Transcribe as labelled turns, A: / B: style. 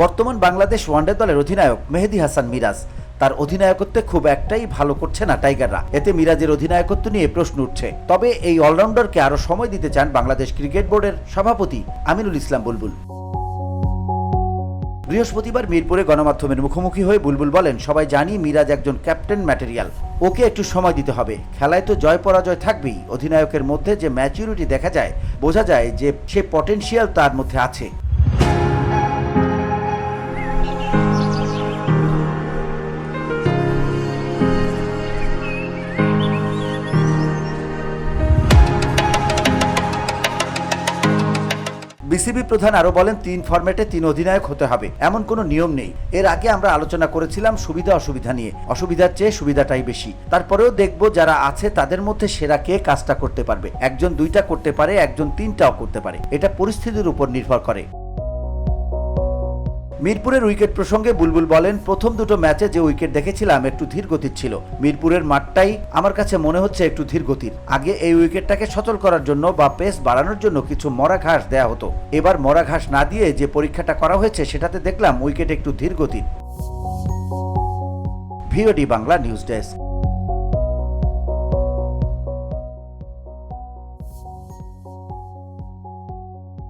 A: বর্তমান বাংলাদেশ ওয়ানডে দলের অধিনায়ক মেহেদী হাসান মিরাজ। তার অধিনায়কত্বে খুব একটাই ভালো করছে না টাইগাররা। এতে মিরাজের অধিনায়কত্ব নিয়ে প্রশ্ন উঠছে। তবে এই অলরাউন্ডারকে আরো সময় দিতে চান বাংলাদেশ ক্রিকেট বোর্ডের সভাপতি আমিনুল ইসলাম বুলবুল। বৃহস্পতিবার মিরপুরে গণমাধ্যমের মুখোমুখি হয়ে বুলবুল বলেন, সবাই জানি মিরাজ একজন ক্যাপ্টেন ম্যাটেরিয়াল, ওকে একটু সময় দিতে হবে। খেলায় তো জয় পরাজয় থাকবেই। অধিনায়কের মধ্যে যে ম্যাচুরিটি দেখা যায়, বোঝা যায় যে সে পটেনশিয়াল তার মধ্যে আছে। বিসিবি প্রধান আরো বলেন, 3 ফরম্যাটে 3 অধিনায়ক হতে হবে, এমন কোনো নিয়ম নেই। এর আগে আমরা আলোচনা করেছিলাম সুবিধা অসুবিধা নিয়ে। অসুবিধার চেয়ে সুবিধাটাই বেশি। তারপরেও দেখব যারা আছে তাদের মধ্যে সেরা কে কাজটা করতে পারবে। একজন 2টা করতে পারে, একজন 3টাও করতে পারে। এটা পরিস্থিতির উপর নির্ভর করে। মিরপুরের উইকেট প্রসঙ্গে বুলবুল বলেন, প্রথম দুটো ম্যাচে যে উইকেট দেখেছিলাম একটু ধীর গতির ছিল। মিরপুরের মাঠটাই আমার কাছে মনে হচ্ছে একটু ধীর গতির। আগে এই উইকেটটাকে সচল করার জন্য বা পেস বাড়ানোর জন্য কিছু মরা ঘাস দেয়া হতো। এবার মরা ঘাস না দিয়ে যে পরীক্ষাটা করা হয়েছে সেটাতে দেখলাম উইকেট একটু ধীর গতির। VOD Bangla news desk.